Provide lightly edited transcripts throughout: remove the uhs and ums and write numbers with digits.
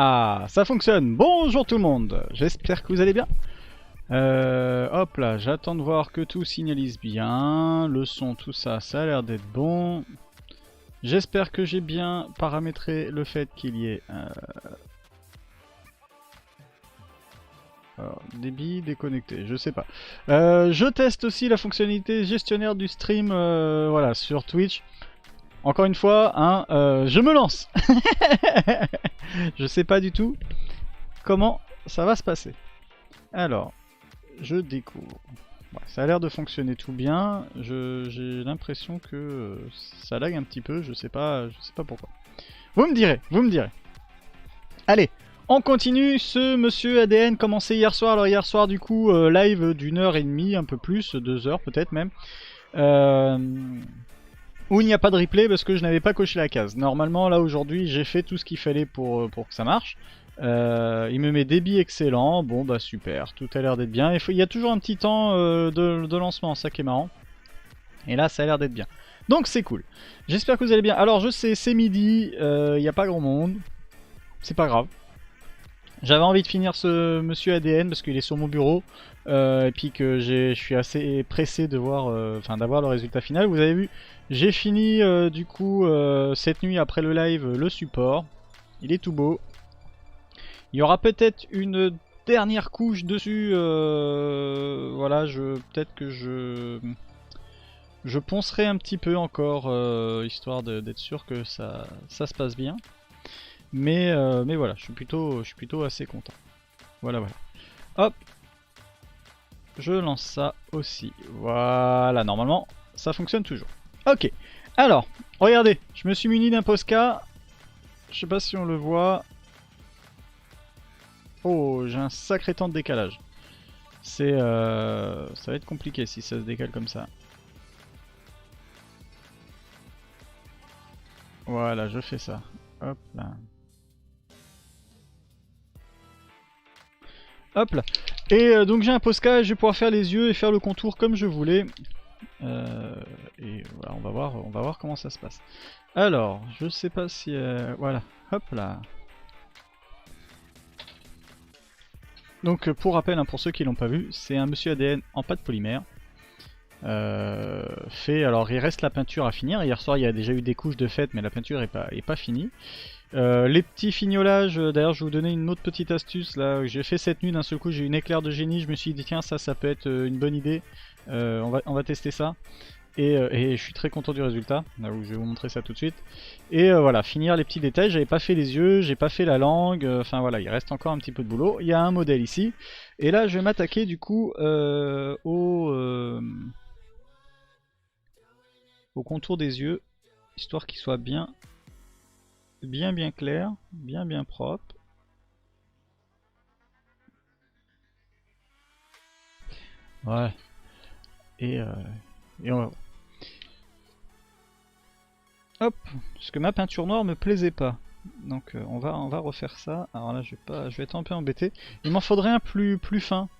Ah, ça fonctionne. Bonjour tout le monde. J'espère que vous allez bien. Hop là, j'attends de voir que tout signalise bien. Le son, tout ça, ça a l'air d'être bon. J'espère que j'ai bien paramétré le fait qu'il y ait... Alors, débit déconnecté, je sais pas. Je teste aussi la fonctionnalité gestionnaire du stream voilà, sur Twitch. Encore une fois, hein, je me lance. Je sais pas du tout comment ça va se passer. Alors, je découvre. Ouais, ça a l'air de fonctionner tout bien. J'ai l'impression que ça lag un petit peu. Je sais pas pourquoi. Vous me direz, vous me direz. Allez, on continue. Ce monsieur ADN commencé hier soir. Alors hier soir, du coup, live d'une heure et demie, un peu plus, 2 heures peut-être même. Où il n'y a pas de replay parce que je n'avais pas coché la case. Normalement, là aujourd'hui, j'ai fait tout ce qu'il fallait pour que ça marche. Il me met débit excellent, bon bah super, tout a l'air d'être bien. Il y a toujours un petit temps de lancement, ça qui est marrant. Et là, ça a l'air d'être bien. Donc c'est cool. J'espère que vous allez bien. Alors je sais, c'est midi, il n'y a pas grand monde. C'est pas grave. J'avais envie de finir ce monsieur ADN parce qu'il est sur mon bureau. Et puis que je suis assez pressé de voir, d'avoir le résultat final. Vous avez vu, j'ai fini du coup cette nuit après le live le support. Il est tout beau. Il y aura peut-être une dernière couche dessus. Voilà, peut-être que je poncerai un petit peu encore histoire d'être sûr que ça se passe bien. Mais voilà, je suis plutôt assez content. Voilà. Hop. Je lance ça aussi. Voilà, normalement, ça fonctionne toujours. Ok. Alors, regardez, je me suis muni d'un Posca. Je sais pas si on le voit. Oh, j'ai un sacré temps de décalage. Ça va être compliqué si ça se décale comme ça. Voilà, je fais ça. Hop là. Hop là. Et donc j'ai un Posca, je vais pouvoir faire les yeux et faire le contour comme je voulais. Et voilà, on va voir comment ça se passe. Alors, je sais pas si... voilà, hop là. Donc pour rappel, hein, pour ceux qui l'ont pas vu, c'est un monsieur ADN en pâte polymère. Alors il reste la peinture à finir. Hier soir il y a déjà eu des couches de fête, mais la peinture est pas finie. Les petits fignolages, d'ailleurs je vais vous donner une autre petite astuce là, j'ai fait cette nuit, d'un seul coup j'ai eu une éclair de génie, je me suis dit tiens ça peut être une bonne idée, on va tester ça. Et je suis très content du résultat, là où je vais vous montrer ça tout de suite. Et voilà, finir les petits détails, j'avais pas fait les yeux, j'ai pas fait la langue, enfin voilà, il reste encore un petit peu de boulot. Il y a un modèle ici, et là je vais m'attaquer du coup au contour des yeux, histoire qu'il soit bien clair, bien propre. Ouais. Et on va... Hop, parce que ma peinture noire me plaisait pas. Donc on va refaire ça. Alors là je vais être un peu embêté. Il m'en faudrait un plus fin.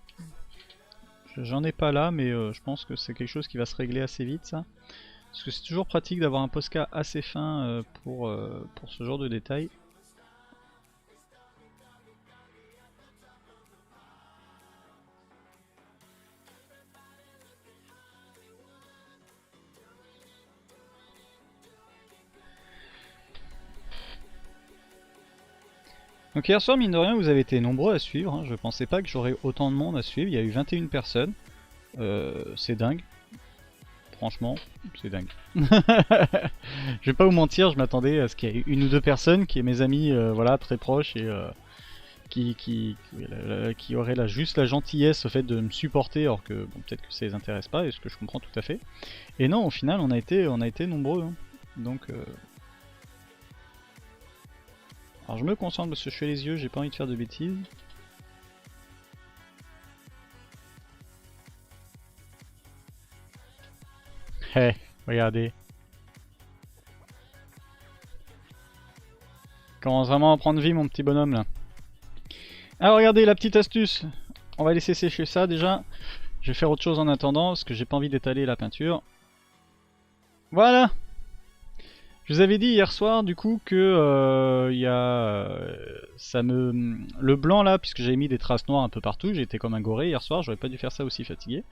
J'en ai pas là, mais je pense que c'est quelque chose qui va se régler assez vite ça. Parce que c'est toujours pratique d'avoir un Posca assez fin pour ce genre de détails. Donc hier soir, mine de rien, vous avez été nombreux à suivre, hein. Je pensais pas que j'aurais autant de monde à suivre, il y a eu 21 personnes. C'est dingue. Franchement, c'est dingue. Je vais pas vous mentir, je m'attendais à ce qu'il y ait une ou deux personnes qui est mes amis voilà, très proches et qui auraient juste la gentillesse au fait de me supporter alors que bon, peut-être que ça les intéresse pas et ce que je comprends tout à fait. Et non, au final, on a été nombreux. Hein. Donc... Alors je me concentre parce que je fais les yeux, j'ai pas envie de faire de bêtises. Hé, regardez. Commence vraiment à prendre vie mon petit bonhomme là. Alors regardez la petite astuce. On va laisser sécher ça déjà. Je vais faire autre chose en attendant parce que j'ai pas envie d'étaler la peinture. Voilà. Je vous avais dit hier soir du coup que le blanc là, puisque j'avais mis des traces noires un peu partout, j'ai été comme un goré hier soir, j'aurais pas dû faire ça aussi fatigué.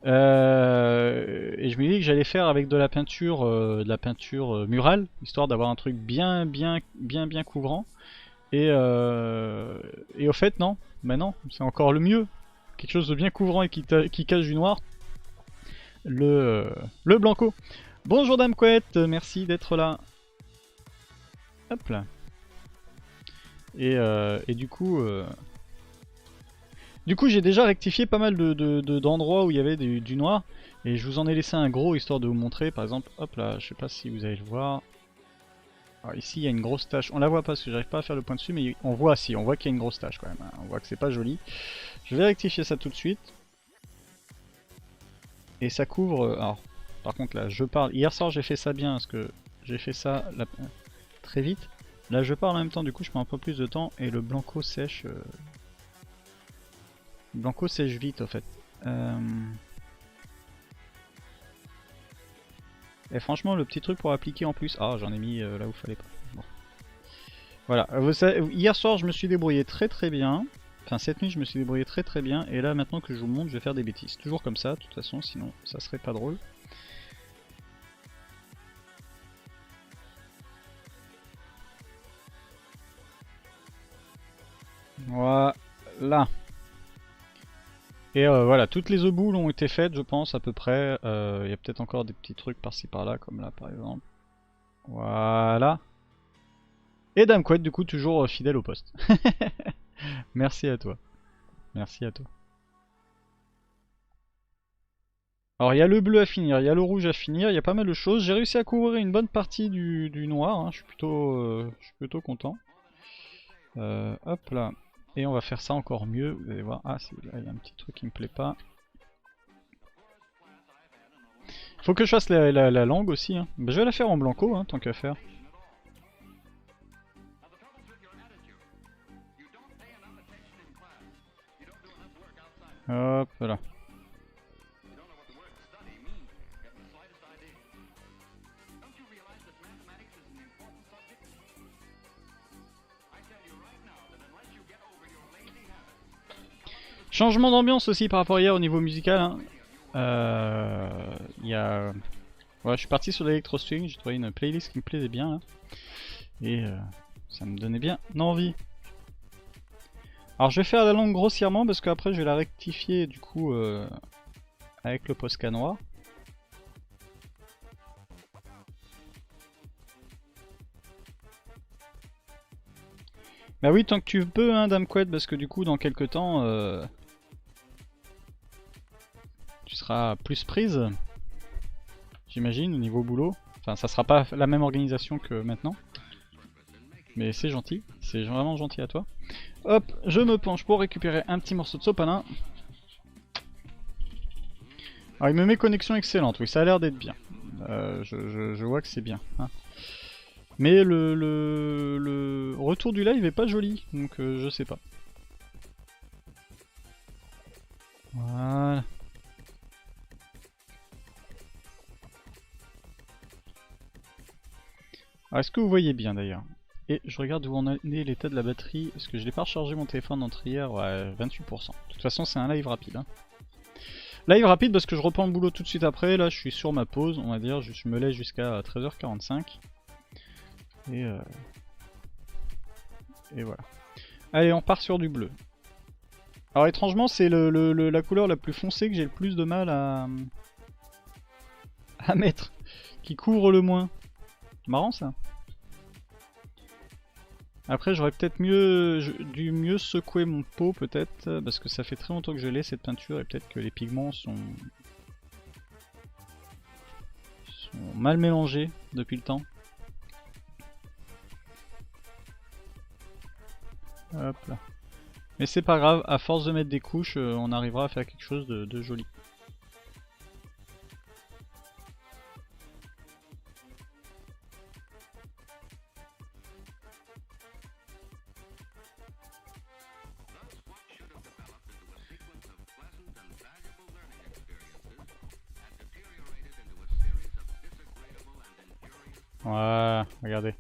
Et je me dis que j'allais faire avec de la peinture murale, histoire d'avoir un truc bien couvrant. Et au fait non, bah non, c'est encore le mieux, quelque chose de bien couvrant et qui cache du noir, le blanco. Bonjour Dame Couette, merci d'être là. Hop là. Et du coup j'ai déjà rectifié pas mal d'endroits où il y avait du noir. Et je vous en ai laissé un gros histoire de vous montrer. Par exemple, hop là, je sais pas si vous allez le voir. Alors ici il y a une grosse tache. On la voit pas parce que j'arrive pas à faire le point dessus, mais on voit qu'il y a une grosse tache quand même. Hein. On voit que c'est pas joli. Je vais rectifier ça tout de suite. Et ça couvre... alors, par contre là, je parle... Hier soir j'ai fait ça bien parce que j'ai fait ça là, très vite. Là je parle en même temps, du coup je prends un peu plus de temps et le blanco sèche... Le blanco sèche vite en fait. Et franchement le petit truc pour appliquer en plus... Ah j'en ai mis là où fallait pas. Bon. Voilà, vous savez, hier soir je me suis débrouillé très bien. Enfin cette nuit je me suis débrouillé très bien. Et là maintenant que je vous montre je vais faire des bêtises. Toujours comme ça de toute façon, sinon ça serait pas drôle. Voilà. Et voilà, toutes les oboules ont été faites, je pense, à peu près. Il y a peut-être encore des petits trucs par-ci par-là, comme là par exemple. Voilà. Et Dame Couette, du coup, toujours fidèle au poste. Merci à toi. Merci à toi. Alors, il y a le bleu à finir, il y a le rouge à finir, il y a pas mal de choses. J'ai réussi à couvrir une bonne partie du noir, hein. Je suis plutôt content. Hop là. Et on va faire ça encore mieux, vous allez voir. Ah, là, il y a un petit truc qui me plaît pas. Faut que je fasse la langue aussi. Hein. Bah, je vais la faire en blanco, hein, tant qu'à faire. Hop là. Changement d'ambiance aussi par rapport à hier au niveau musical. Hein. Y a... Ouais, je suis parti sur l'électro swing, j'ai trouvé une playlist qui me plaisait bien. Là. Et ça me donnait bien envie. Alors je vais faire la langue grossièrement parce qu'après je vais la rectifier du coup avec le Posca noir. Bah oui, tant que tu peux, hein, Dame Couette, parce que du coup, dans quelques temps, tu seras plus prise, j'imagine, au niveau boulot. Enfin, ça sera pas la même organisation que maintenant. Mais c'est gentil, c'est vraiment gentil à toi. Hop, je me penche pour récupérer un petit morceau de sopalin. Alors il me met connexion excellente, oui, ça a l'air d'être bien. Je vois que c'est bien. Hein. Mais le retour du live est pas joli, donc je sais pas. Voilà. Alors est-ce que vous voyez bien d'ailleurs? Et je regarde où en est l'état de la batterie, parce que je n'ai pas rechargé mon téléphone entre hier, ouais, 28%. De toute façon c'est un live rapide. Hein. Live rapide parce que je reprends le boulot tout de suite après, là je suis sur ma pause, on va dire, je me laisse jusqu'à 13h45. Et voilà. Allez, on part sur du bleu. Alors étrangement, c'est la couleur la plus foncée que j'ai le plus de mal à mettre. Qui couvre le moins. Marrant ça. Après j'aurais peut-être dû mieux secouer mon pot peut-être. Parce que ça fait très longtemps que je l'ai cette peinture. Et peut-être que les pigments sont mal mélangés depuis le temps. Hop là. Mais c'est pas grave, à force de mettre des couches, on arrivera à faire quelque chose de joli. Ouais, regardez.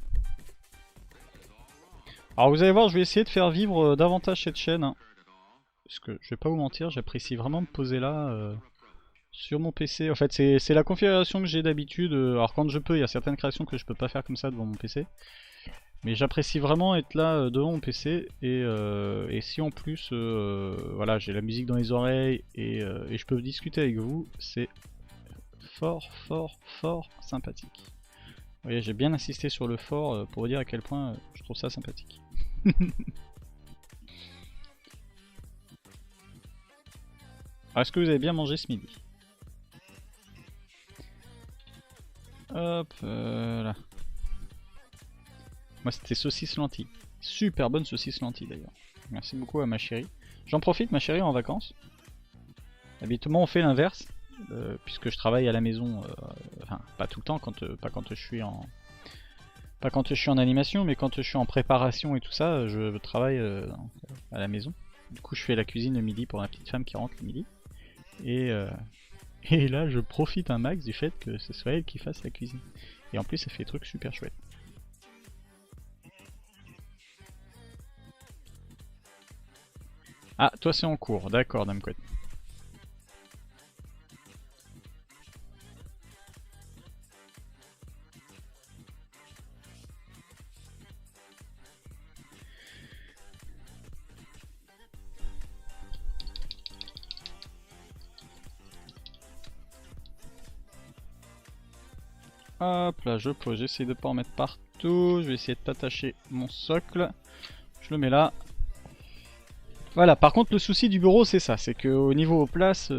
Alors vous allez voir, je vais essayer de faire vivre davantage cette chaîne. Hein. Parce que je vais pas vous mentir, j'apprécie vraiment me poser là sur mon PC. En fait, c'est la configuration que j'ai d'habitude. Alors quand je peux, il y a certaines créations que je peux pas faire comme ça devant mon PC. Mais j'apprécie vraiment être là devant mon PC. Et si en plus, voilà, j'ai la musique dans les oreilles et je peux discuter avec vous, c'est fort, fort, fort sympathique. Vous voyez, j'ai bien insisté sur le fort pour vous dire à quel point je trouve ça sympathique. Alors, est-ce que vous avez bien mangé ce midi? Hop, là. Moi, c'était saucisse lentilles. Super bonne saucisse lentilles d'ailleurs. Merci beaucoup à ma chérie. J'en profite, ma chérie, en vacances. Habituellement, on fait l'inverse. Puisque je travaille à la maison, enfin, pas tout le temps, pas quand je suis en... Pas quand je suis en animation, mais quand je suis en préparation et tout ça, je travaille à la maison. Du coup, je fais la cuisine le midi pour la petite femme qui rentre le midi. Et, et là, je profite un max du fait que ce soit elle qui fasse la cuisine. Et en plus, ça fait des trucs super chouettes. Ah, toi c'est en cours, d'accord, Damquet. Hop là, je pose, j'essaie de pas en mettre partout. Je vais essayer de t'attacher mon socle. Je le mets là. Voilà, par contre le souci du bureau c'est ça, c'est qu'au niveau place,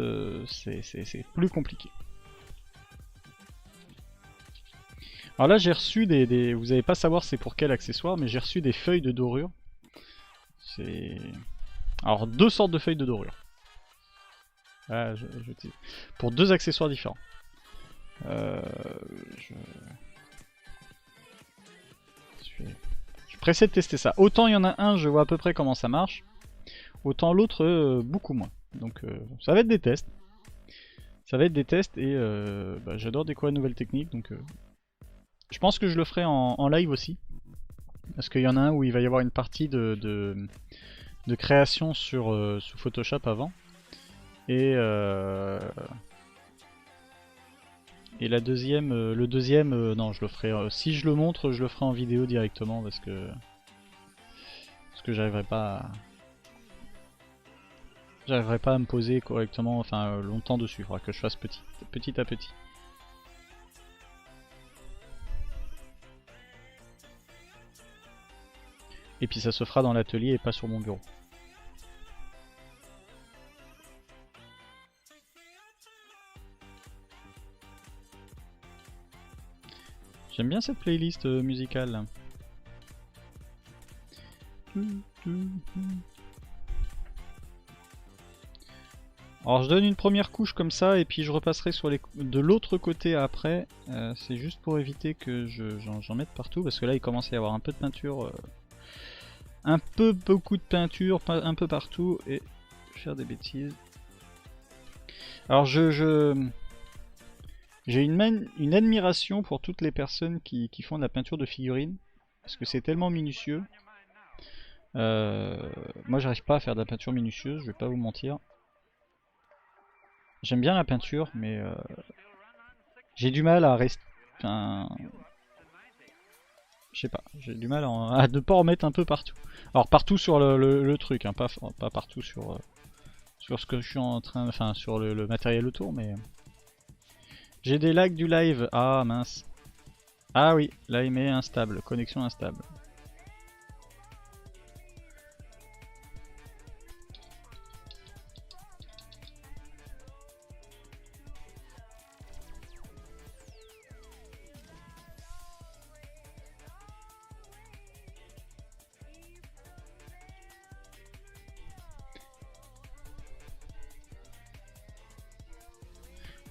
c'est plus compliqué. Alors là j'ai reçu vous allez pas savoir c'est pour quel accessoire, mais j'ai reçu des feuilles de dorure. C'est... Alors deux sortes de feuilles de dorure. Ah, pour deux accessoires différents. Je suis pressé de tester ça. Autant il y en a un, je vois à peu près comment ça marche. Autant l'autre, beaucoup moins. Donc ça va être des tests. Ça va être des tests et bah, j'adore découvrir de nouvelles techniques. Donc je pense que je le ferai en live aussi. Parce qu'il y en a un où il va y avoir une partie de création sur, sous Photoshop avant. Et la deuxième, le deuxième, non, je le ferai. Si je le montre, je le ferai en vidéo directement parce que j'arriverai pas à me poser correctement, enfin longtemps dessus. Il faudra que je fasse petit à petit. Et puis ça se fera dans l'atelier et pas sur mon bureau. J'aime bien cette playlist musicale. Alors je donne une première couche comme ça et puis je repasserai sur de l'autre côté après. C'est juste pour éviter que j'en mette partout parce que là il commence à y avoir un peu de peinture. Beaucoup de peinture, un peu partout et faire des bêtises. Alors j'ai une admiration pour toutes les personnes qui font de la peinture de figurines parce que c'est tellement minutieux. Moi j'arrive pas à faire de la peinture minutieuse, je vais pas vous mentir. J'aime bien la peinture mais j'ai du mal à rester... Enfin... Je sais pas, j'ai du mal à ne pas en mettre un peu partout. Alors partout sur le truc, hein, pas partout sur ce que je suis en train... Enfin sur le matériel autour mais... J'ai des lags du live, ah mince. Ah oui, là il met instable, connexion instable.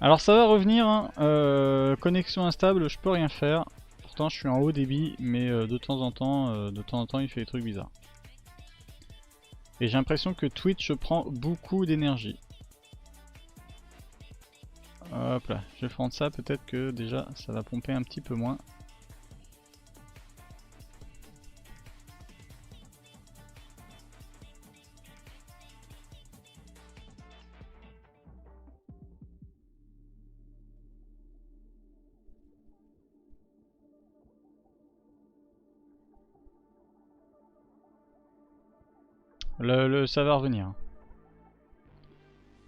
Alors ça va revenir, hein. Connexion instable, je peux rien faire. Pourtant je suis en haut débit, mais de temps en temps il fait des trucs bizarres. Et j'ai l'impression que Twitch prend beaucoup d'énergie. Hop là, je vais prendre ça, peut-être que déjà ça va pomper un petit peu moins. Ça va revenir.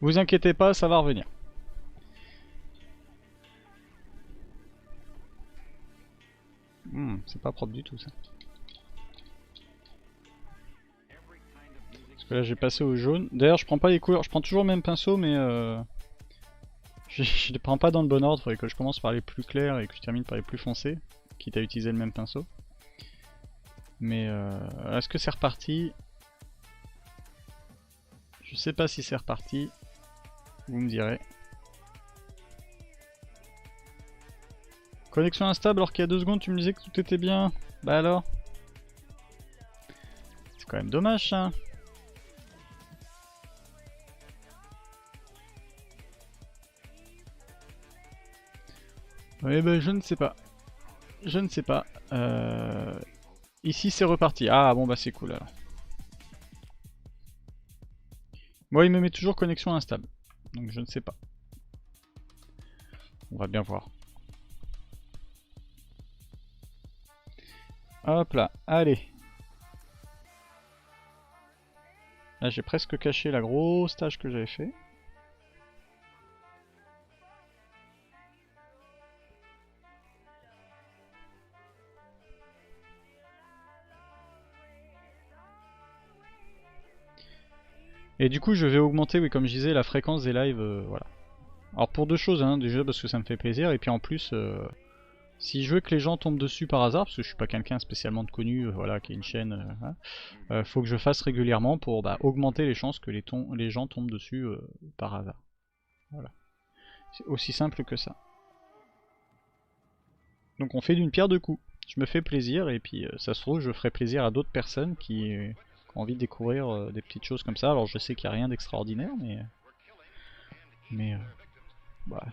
Vous inquiétez pas, ça va revenir. C'est pas propre du tout ça. Parce que là j'ai passé au jaune. D'ailleurs je prends pas les couleurs, je prends toujours le même pinceau mais je les prends pas dans le bon ordre. Faudrait que je commence par les plus clairs et que je termine par les plus foncés, quitte à utiliser le même pinceau. Mais est-ce que c'est reparti? Je sais pas si c'est reparti. Vous me direz. Connexion instable alors qu'il y a 2 secondes tu me disais que tout était bien. Bah alors? C'est quand même dommage ça. Oui bah je ne sais pas. Je ne sais pas. Ici c'est reparti. Ah bon bah c'est cool alors. Moi il me met toujours connexion instable. Donc je ne sais pas. On va bien voir. Hop là, allez. Là j'ai presque caché la grosse tâche que j'avais fait. Et du coup je vais augmenter, oui comme je disais, la fréquence des lives, voilà. Alors pour 2 choses, hein, déjà parce que ça me fait plaisir, et puis en plus, si je veux que les gens tombent dessus par hasard, parce que je suis pas quelqu'un spécialement de connu, voilà, qui a une chaîne, faut que je fasse régulièrement pour augmenter les chances que les gens tombent dessus par hasard. Voilà. C'est aussi simple que ça. Donc on fait d'une pierre deux coups. Je me fais plaisir, et puis ça se trouve je ferai plaisir à d'autres personnes qui ont envie de découvrir des petites choses comme ça. Alors je sais qu'il n'y a rien d'extraordinaire, mais bah...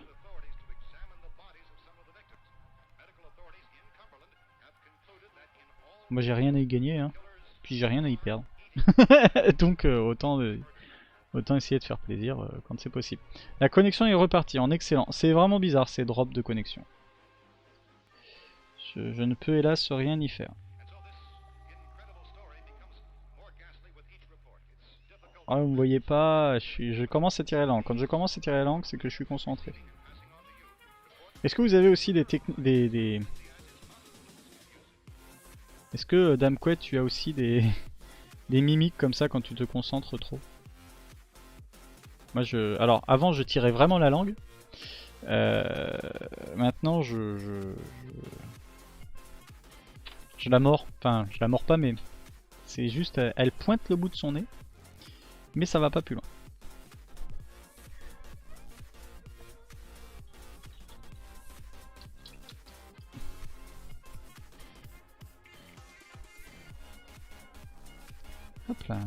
Moi j'ai rien à y gagner, hein. Puis j'ai rien à y perdre. Donc autant essayer de faire plaisir quand c'est possible. La connexion est repartie en excellent. C'est vraiment bizarre ces drops de connexion. Je ne peux hélas rien y faire. Ah, vous me voyez pas, je commence à tirer l'angle. Quand je commence à tirer l'angle, c'est que je suis concentré. Est-ce que vous avez aussi des techniques... Est-ce que, Dame Couette, tu as aussi des mimiques comme ça quand tu te concentres trop? Moi, alors, avant, je tirais vraiment la langue. Maintenant, je la mords. Enfin, je la mords pas, mais c'est juste... Elle pointe le bout de son nez. Mais ça va pas plus loin. Hop là.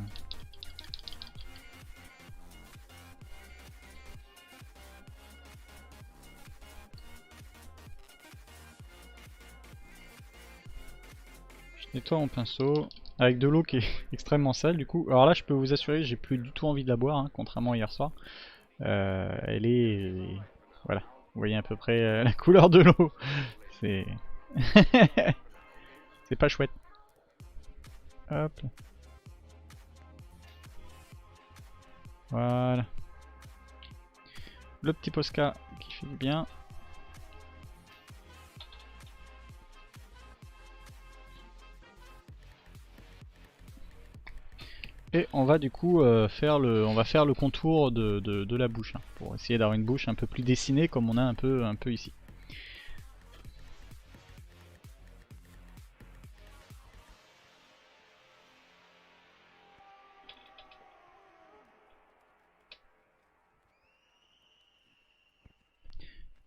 Je nettoie mon pinceau avec de l'eau qui est extrêmement sale du coup. Alors là je peux vous assurer j'ai plus du tout envie de la boire, hein, contrairement à hier soir. Elle est... Voilà, vous voyez à peu près la couleur de l'eau. C'est... C'est pas chouette. Hop. Voilà. Le petit Posca qui fait du bien. Et on va du coup faire le contour de la bouche, hein, pour essayer d'avoir une bouche un peu plus dessinée comme on a un peu ici.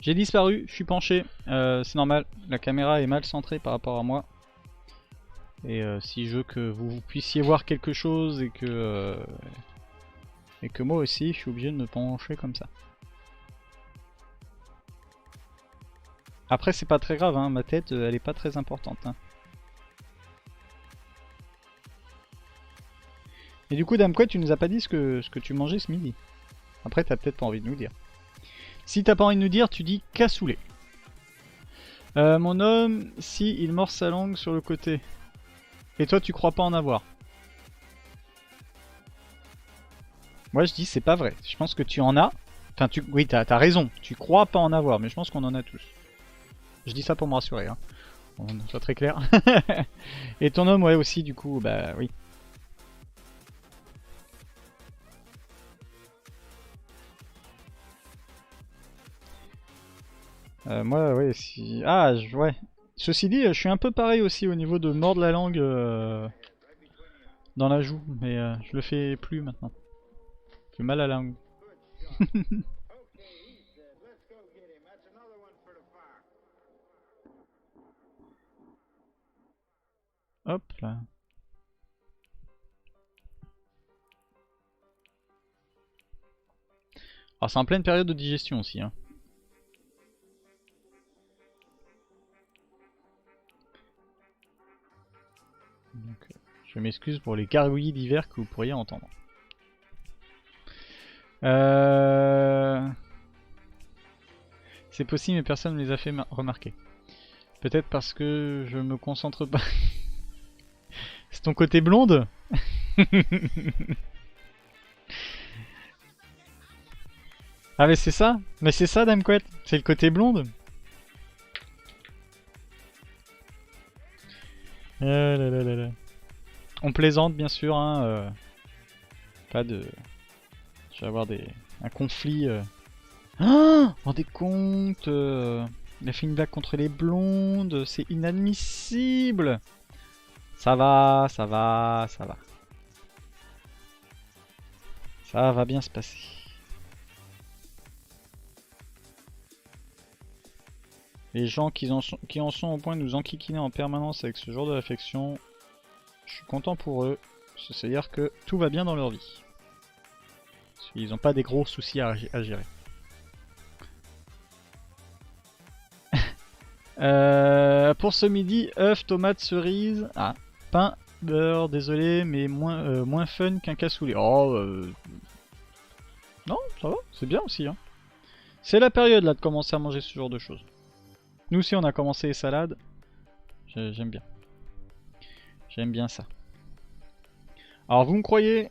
J'ai disparu, je suis penché, c'est normal, la caméra est mal centrée par rapport à moi. Et si je veux que vous puissiez voir quelque chose et que moi aussi, je suis obligé de me pencher comme ça. Après c'est pas très grave, hein, ma tête elle est pas très importante. Hein. Et du coup Dame quoi, tu nous as pas dit ce que tu mangeais ce midi. Après t'as peut-être pas envie de nous dire. Si t'as pas envie de nous dire, tu dis cassoulet. Mon homme, si il mord sa langue sur le côté. Et toi tu crois pas en avoir? Moi je dis c'est pas vrai. Je pense que tu en as. Enfin, oui, t'as raison. Tu crois pas en avoir, mais je pense qu'on en a tous. Je dis ça pour me rassurer, hein. On soit très clair. Et ton homme, ouais, aussi, du coup, bah oui. Moi, ouais, si. Ah, ouais. Ceci dit, je suis un peu pareil aussi au niveau de mordre la langue dans la joue, mais je le fais plus maintenant. J'ai mal à la langue. Hop là. Alors, c'est en pleine période de digestion aussi, hein. Donc, je m'excuse pour les gargouillis d'hiver que vous pourriez entendre. C'est possible, mais personne ne les a fait remarquer. Peut-être parce que je me concentre pas. C'est ton côté blonde? Ah mais c'est ça? Mais c'est ça, Dame Couette? C'est le côté blonde? Ah là là là là. On plaisante bien sûr, hein. Pas de... Je vais avoir un conflit... Ah, rendez compte, il a fait une blague contre les blondes, c'est inadmissible. Ça va, ça va, ça va. Ça va bien se passer. Les gens qui en sont au point de nous enquiquiner en permanence avec ce genre de réflexion, je suis content pour eux. C'est-à-dire que tout va bien dans leur vie. Ils n'ont pas des gros soucis à gérer. Pour ce midi, œufs, tomates, cerises. Ah, pain, beurre, désolé, mais moins fun qu'un cassoulet. Oh, non, ça va, c'est bien aussi, hein. C'est la période là de commencer à manger ce genre de choses. Nous aussi on a commencé les salades. J'aime bien. J'aime bien ça. Alors vous me croyez...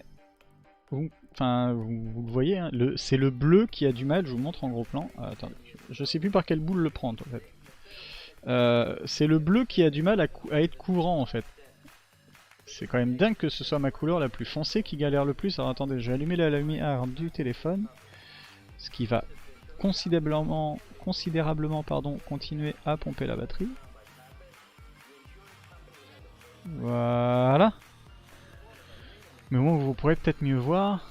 Enfin, vous le voyez, hein, c'est le bleu qui a du mal, je vous montre en gros plan. Attendez, je sais plus par quelle boule le prendre en fait. C'est le bleu qui a du mal à être couvrant en fait. C'est quand même dingue que ce soit ma couleur la plus foncée qui galère le plus. Alors attendez, je vais allumer la lumière du téléphone. Ce qui va considérablement continuer à pomper la batterie. Voilà. Mais bon, vous pourrez peut-être mieux voir.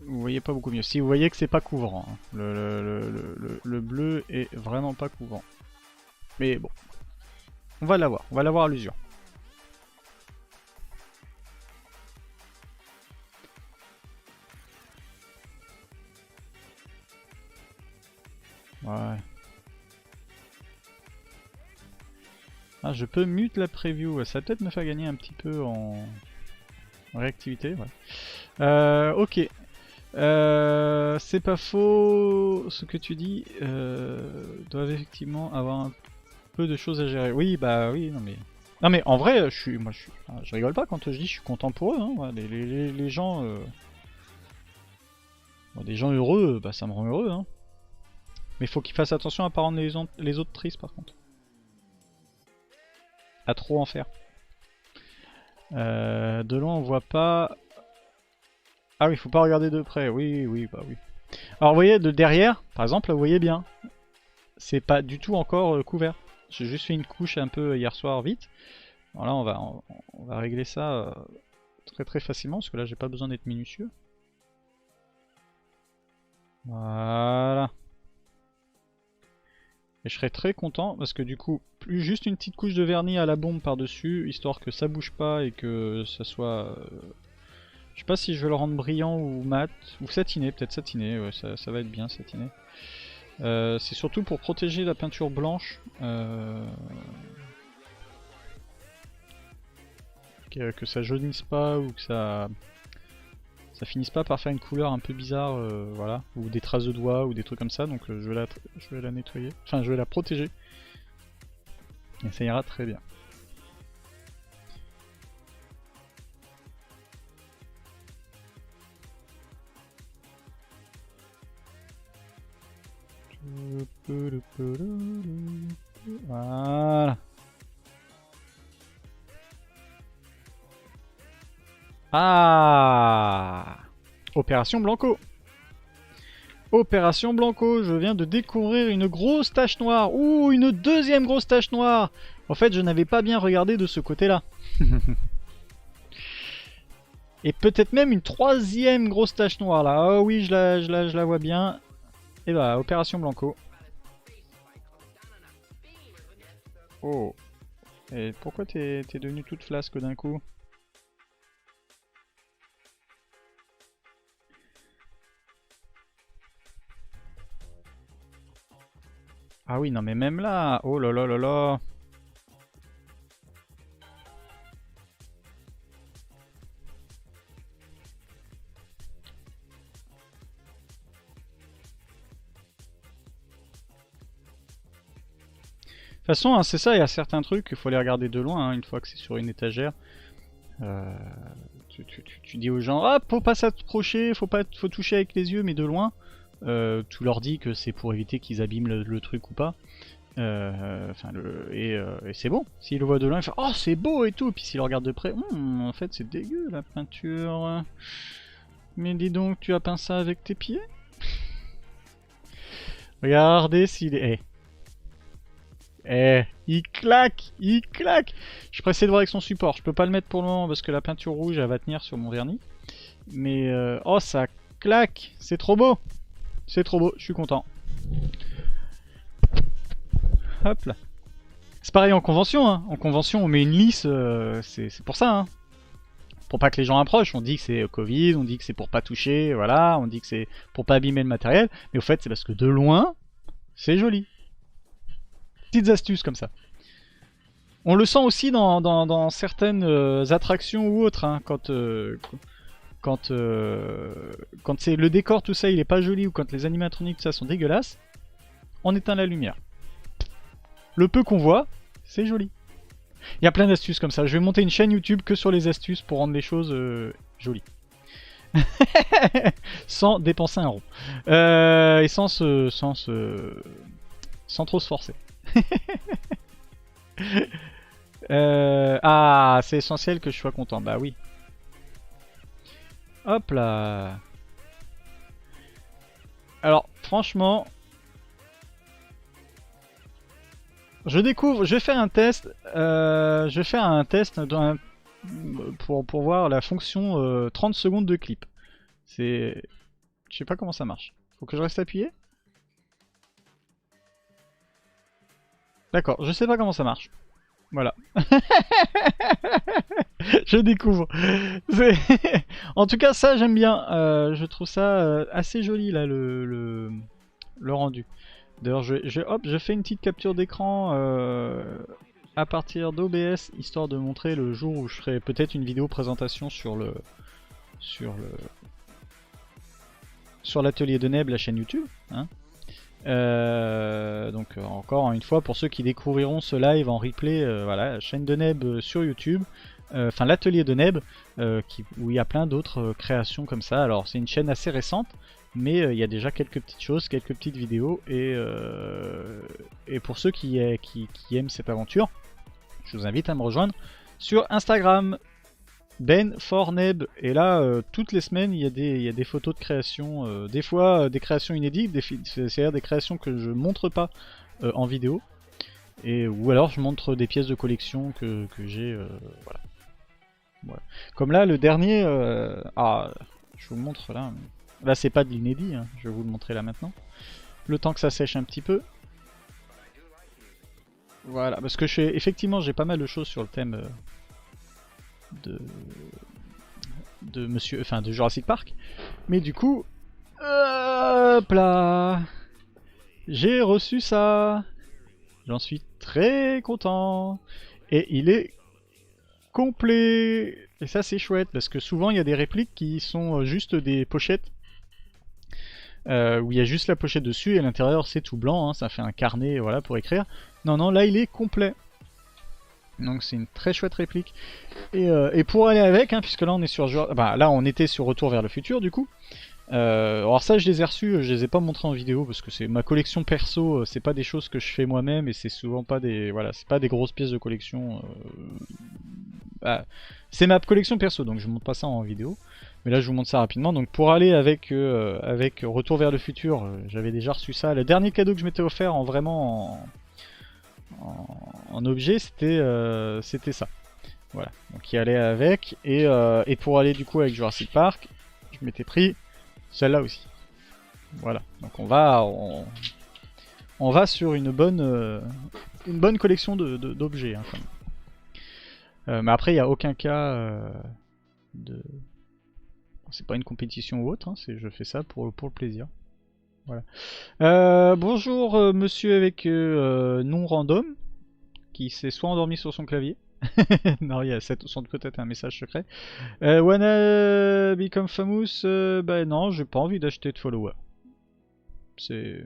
Vous voyez pas beaucoup mieux. Si vous voyez que c'est pas couvrant, hein. Le bleu est vraiment pas couvrant. Mais bon, on va l'avoir à l'usure. Ouais. Ah, je peux mute la preview. Ça va peut-être me faire gagner un petit peu en réactivité. Ouais. Ok. C'est pas faux ce que tu dis. Doivent effectivement avoir un peu de choses à gérer. Oui, bah oui, non mais. Non mais en vrai, je rigole pas quand je dis je suis content pour eux. Hein. Ouais, les gens, des gens heureux, bah ça me rend heureux. Hein. Mais faut qu'ils fassent attention à pas rendre les autres tristes par contre. À trop en faire. De loin on voit pas. Ah oui, faut pas regarder de près. Oui, bah oui. Alors vous voyez de derrière, par exemple, là, vous voyez bien, c'est pas du tout encore couvert. J'ai juste fait une couche un peu hier soir vite. Voilà, on va régler ça très très facilement parce que là j'ai pas besoin d'être minutieux. Voilà. Et je serais très content parce que du coup, plus juste une petite couche de vernis à la bombe par-dessus, histoire que ça bouge pas et que ça soit... je sais pas si je vais le rendre brillant ou mat, ou satiné, peut-être satiné, ouais, ça va être bien satiné. C'est surtout pour protéger la peinture blanche. Que ça jaunisse pas ou que ça finisse pas par faire une couleur un peu bizarre, voilà, ou des traces de doigts ou des trucs comme ça, donc je vais la nettoyer, enfin je vais la protéger, et ça ira très bien. Voilà. Ah! Opération Blanco. Opération Blanco, je viens de découvrir une grosse tache noire. Ouh, une deuxième grosse tache noire. En fait, je n'avais pas bien regardé de ce côté-là. Et peut-être même une troisième grosse tache noire là. Oh oui, je la vois bien. Et bah, Opération Blanco. Oh. Et pourquoi t'es devenu toute flasque d'un coup? Ah oui, non mais même là. Oh là là là là. De toute façon, hein, c'est ça, il y a certains trucs, il faut les regarder de loin, hein, une fois que c'est sur une étagère. Tu dis aux gens, ah, faut pas s'approcher, faut toucher avec les yeux, mais de loin. Tu leur dis que c'est pour éviter qu'ils abîment le truc ou pas. Et c'est bon. S'ils le voient de loin, ils font, oh, c'est beau et tout. Et puis s'ils le regardent de près, en fait, c'est dégueu la peinture. Mais dis donc, tu as peint ça avec tes pieds? Regardez s'il est. Il claque, il claque. Je suis pressé de voir avec son support. Je peux pas le mettre pour le moment parce que la peinture rouge elle va tenir sur mon vernis. Mais oh ça claque, c'est trop beau. C'est trop beau, je suis content. Hop là. C'est pareil en convention, hein. En convention on met une lisse, c'est pour ça. Hein. Pour pas que les gens approchent, on dit que c'est Covid, on dit que c'est pour pas toucher, voilà, on dit que c'est pour pas abîmer le matériel. Mais au fait c'est parce que de loin, c'est joli. Petites astuces comme ça. On le sent aussi dans certaines attractions ou autres, hein, quand c'est le décor, tout ça, il est pas joli, ou quand les animatroniques, tout ça, sont dégueulasses, on éteint la lumière. Le peu qu'on voit, c'est joli. Il y a plein d'astuces comme ça. Je vais monter une chaîne YouTube que sur les astuces pour rendre les choses jolies. Sans dépenser un rond. Et sans trop se forcer. Ah, c'est essentiel que je sois content. Bah oui. Hop là. Alors, franchement, je découvre. Je vais faire un test. Je vais faire un test pour voir la fonction 30 secondes de clip. C'est, je sais pas comment ça marche. Faut que je reste appuyé. D'accord, je sais pas comment ça marche. Voilà. Je découvre. En tout cas, ça j'aime bien. Je trouve ça assez joli là le rendu. D'ailleurs, je fais une petite capture d'écran à partir d'OBS histoire de montrer le jour où je ferai peut-être une vidéo présentation sur l'atelier de Neb, la chaîne YouTube. Hein. Donc encore une fois pour ceux qui découvriront ce live en replay, voilà, chaîne de Neb sur YouTube, enfin l'atelier de Neb, où il y a plein d'autres créations comme ça. Alors c'est une chaîne assez récente, mais il y a déjà quelques petites choses, quelques petites vidéos, et pour ceux qui aiment cette aventure, je vous invite à me rejoindre sur Instagram. Ben4Neb, et là toutes les semaines il y a des photos de création, des fois des créations inédites, c'est-à-dire des créations que je montre pas en vidéo, ou alors je montre des pièces de collection que j'ai, voilà. Voilà. Comme là le dernier, je vous montre là c'est pas de l'inédit, hein, je vais vous le montrer là maintenant, le temps que ça sèche un petit peu. Voilà, parce que effectivement j'ai pas mal de choses sur le thème de Jurassic Park, mais du coup, hop là, j'ai reçu ça, j'en suis très content, et il est complet, et ça c'est chouette, parce que souvent il y a des répliques qui sont juste des pochettes, où il y a juste la pochette dessus, et à l'intérieur c'est tout blanc, hein, ça fait un carnet, voilà, pour écrire. Non, là il est complet. Donc c'est une très chouette réplique. Et pour aller avec, hein, puisque là on est sur là on était sur Retour vers le futur du coup. Alors ça, je les ai reçus, je les ai pas montrés en vidéo parce que c'est ma collection perso, c'est pas des choses que je fais moi-même et c'est souvent pas des, voilà, c'est pas des grosses pièces de collection. Bah, c'est ma collection perso, donc je montre pas ça en vidéo. Mais là, je vous montre ça rapidement. Donc pour aller avec Retour vers le futur, j'avais déjà reçu ça. Le dernier cadeau que je m'étais offert en vraiment en objet, c'était ça. Voilà, donc il allait avec. Et pour aller du coup avec Jurassic Park, je m'étais pris celle-là aussi. Voilà, donc on va sur une bonne collection d'objets. Hein, quand même. Mais après, il n'y a aucun cas de... C'est pas une compétition ou autre, hein, je fais ça pour le plaisir. Voilà. Bonjour monsieur avec nom random, qui s'est soit endormi sur son clavier. Non, il y a peut-être un message secret. Wanna become famous? Bah non, j'ai pas envie d'acheter de followers. C'est...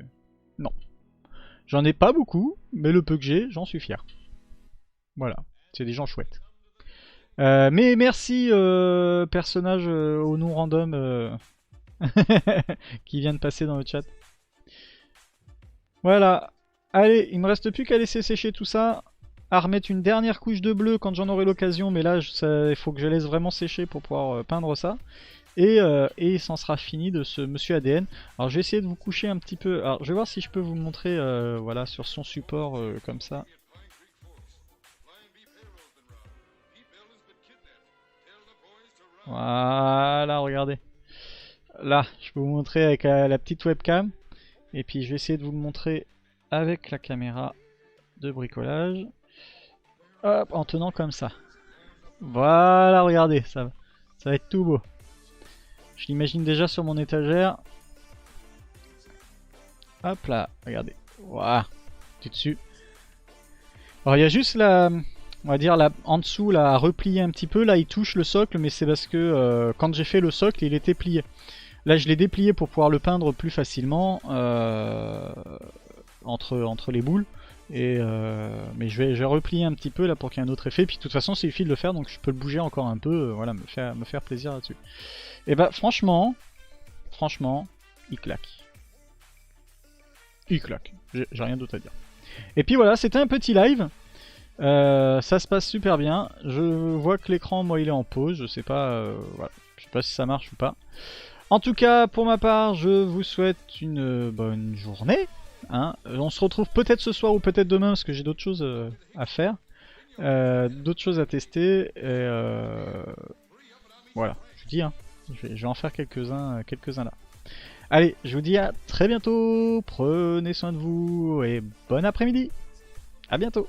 Non. J'en ai pas beaucoup, mais le peu que j'ai, j'en suis fier. Voilà, c'est des gens chouettes. Mais merci personnage au nom random qui vient de passer dans le chat. Voilà. Allez, il me reste plus qu'à laisser sécher tout ça, à remettre une dernière couche de bleu quand j'en aurai l'occasion, mais là il faut que je laisse vraiment sécher pour pouvoir peindre ça. Et s'en sera fini de ce monsieur ADN. Alors je vais essayer de vous coucher un petit peu. Alors je vais voir si je peux vous le montrer voilà, sur son support comme ça. Voilà, regardez. Là, je peux vous montrer avec la petite webcam. Et puis je vais essayer de vous le montrer avec la caméra de bricolage. Hop, en tenant comme ça. Voilà, regardez, ça va être tout beau. Je l'imagine déjà sur mon étagère. Hop là, regardez. Voilà, tout dessus. Alors il y a juste on va dire en dessous là, à replier un petit peu. Là il touche le socle, mais c'est parce que quand j'ai fait le socle, il était plié. Là je l'ai déplié pour pouvoir le peindre plus facilement entre les boules. Mais je vais replier un petit peu là pour qu'il y ait un autre effet. Puis de toute façon, c'est utile de le faire, donc je peux le bouger encore un peu. Voilà, me faire plaisir là-dessus. Et bah franchement, il claque. Il claque. J'ai rien d'autre à dire. Et puis voilà, c'était un petit live. Ça se passe super bien. Je vois que l'écran, moi, il est en pause. Je sais pas, voilà. Je sais pas si ça marche ou pas. En tout cas, pour ma part, je vous souhaite une bonne journée. Hein. On se retrouve peut-être ce soir ou peut-être demain parce que j'ai d'autres choses à faire. D'autres choses à tester. Voilà, je vous dis, hein, je vais en faire quelques-uns là. Allez, je vous dis à très bientôt. Prenez soin de vous et bon après-midi. À bientôt.